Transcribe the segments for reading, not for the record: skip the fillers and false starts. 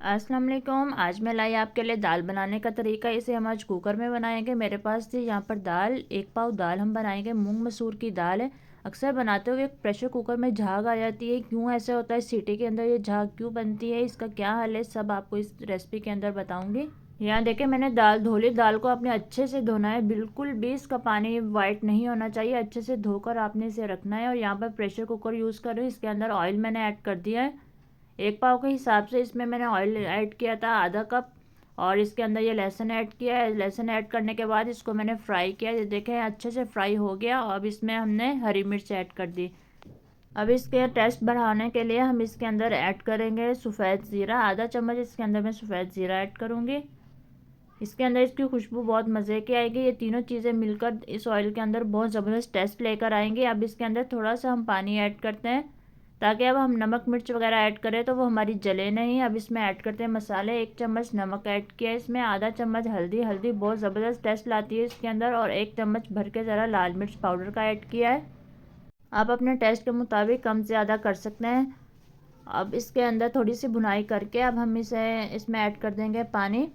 अस्सलाम वालेकुम। आज मैं लाई आपके लिए दाल बनाने का तरीका। इसे हम आज कुकर में बनाएंगे। मेरे पास थी यहाँ पर दाल, 1 पाव दाल हम बनाएंगे। मूंग मसूर की दाल है। अक्सर बनाते हुए प्रेशर कुकर में झाग आ जाती है, क्यों ऐसा होता है, सीटी के अंदर ये झाग क्यों बनती है, इसका क्या हल है, सब आपको इस रेसिपी के अंदर बताऊंगी। यहाँ देखें, मैंने दाल धो ली। दाल को आपने अच्छे से धोना है, बिल्कुल भी इसका पानी वाइट नहीं होना चाहिए। अच्छे से धोकर आपने इसे रखना है। और यहाँ पर प्रेशर कुकर यूज़ कर रही हूँ। इसके अंदर ऑयल मैंने ऐड कर दिया है 1 पाव के हिसाब से। इसमें मैंने ऑयल ऐड किया था आधा कप। और इसके अंदर ये लहसुन ऐड किया है। लहसुन ऐड करने के बाद इसको मैंने फ्राई किया। ये देखें अच्छे से फ्राई हो गया। अब इसमें हमने हरी मिर्च ऐड कर दी। अब इसके टेस्ट बढ़ाने के लिए हम इसके अंदर ऐड करेंगे सफ़ेद ज़ीरा। आधा चम्मच इसके अंदर मैं सफ़ेद ज़ीरा ऐड करूँगी। इसके अंदर इसकी खुशबू बहुत मज़े की आएगी। ये तीनों चीज़ें मिलकर इस ऑयल के अंदर बहुत ज़बरदस्त टेस्ट लेकर आएंगे। अब इसके अंदर थोड़ा सा हम पानी ऐड करते हैं, ताकि अब हम नमक मिर्च वगैरह ऐड करें तो वो हमारी जले नहीं। अब इसमें ऐड करते हैं मसाले। 1 चम्मच नमक ऐड किया है इसमें। आधा चम्मच हल्दी। हल्दी बहुत ज़बरदस्त टेस्ट लाती है इसके अंदर। और 1 चम्मच भर के ज़रा लाल मिर्च पाउडर का ऐड किया है। आप अपने टेस्ट के मुताबिक कम ज़्यादा कर सकते हैं। अब इसके अंदर थोड़ी सी भुनाई करके अब हम इसमें ऐड कर देंगे पानी।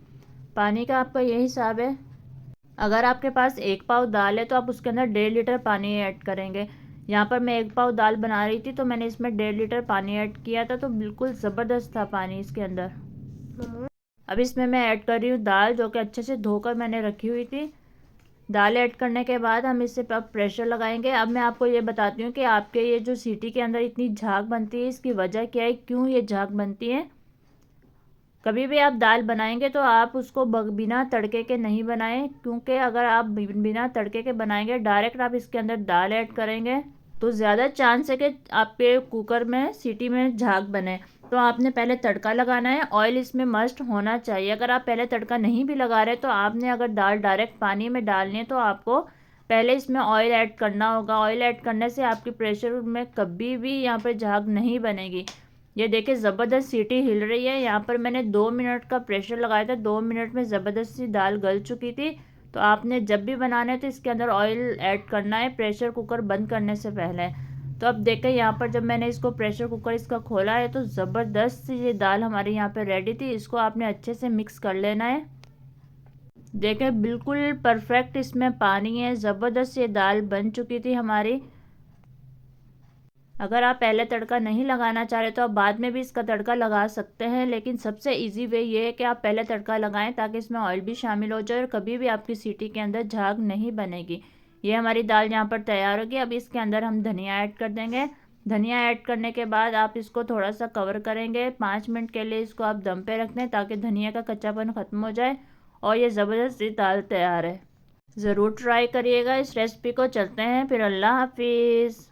पानी का आपका ये हिसाब है। अगर आपके पास 1 पाव दाल है तो आप उसके अंदर 1.5 लीटर पानी ऐड करेंगे। यहाँ पर मैं 1 पाव दाल बना रही थी तो मैंने इसमें 1.5 लीटर पानी ऐड किया था, तो बिल्कुल ज़बरदस्त था पानी इसके अंदर। अब इसमें मैं ऐड कर रही हूँ दाल, जो कि अच्छे से धोकर मैंने रखी हुई थी। दाल ऐड करने के बाद हम इसे अब प्रेशर लगाएंगे। अब मैं आपको ये बताती हूँ कि आपके ये जो सीटी के अंदर इतनी झाग बनती है, इसकी वजह क्या है, क्यों ये झाग बनती है। कभी भी आप दाल बनाएंगे तो आप उसको बिना तड़के के नहीं बनाएं, क्योंकि अगर आप बिना तड़के के बनाएंगे, डायरेक्ट आप इसके अंदर दाल ऐड करेंगे, तो ज़्यादा चांस है कि आपके कुकर में सीटी में झाग बने। तो आपने पहले तड़का लगाना है। ऑयल इसमें मस्ट होना चाहिए। अगर आप पहले तड़का नहीं भी लगा रहे तो आपने अगर दाल डायरेक्ट पानी में डालनी है तो आपको पहले इसमें ऑयल ऐड करना होगा। ऑयल ऐड करने से आपके प्रेशर में कभी भी यहाँ पर झाग नहीं बनेगी। ये देखिए ज़बरदस्त सीटी हिल रही है। यहाँ पर मैंने 2 मिनट का प्रेशर लगाया था। 2 मिनट में ज़बरदस्त सी दाल गल चुकी थी। तो आपने जब भी बनाना है तो इसके अंदर ऑयल ऐड करना है प्रेशर कुकर बंद करने से पहले। तो अब देखें, यहाँ पर जब मैंने इसको प्रेशर कुकर इसका खोला है तो ज़बरदस्त सी ये दाल हमारी यहाँ पर रेडी थी। इसको आपने अच्छे से मिक्स कर लेना है। देखें बिल्कुल परफेक्ट इसमें पानी है। ज़बरदस्त ये दाल बन चुकी थी हमारी। अगर आप पहले तड़का नहीं लगाना चाह रहे तो आप बाद में भी इसका तड़का लगा सकते हैं, लेकिन सबसे इजी वे ये है कि आप पहले तड़का लगाएं, ताकि इसमें ऑयल भी शामिल हो जाए और कभी भी आपकी सीटी के अंदर झाग नहीं बनेगी। ये हमारी दाल यहाँ पर तैयार होगी। अब इसके अंदर हम धनिया ऐड कर देंगे। धनिया ऐड करने के बाद आप इसको थोड़ा सा कवर करेंगे। 5 मिनट के लिए इसको आप दम पे रख दें, ताकि धनिया का कच्चापन ख़त्म हो जाए। और ये ज़बरदस्त दाल तैयार है। ज़रूर ट्राई करिएगा इस रेसिपी को। चलते हैं फिर, अल्लाह हाफिज़।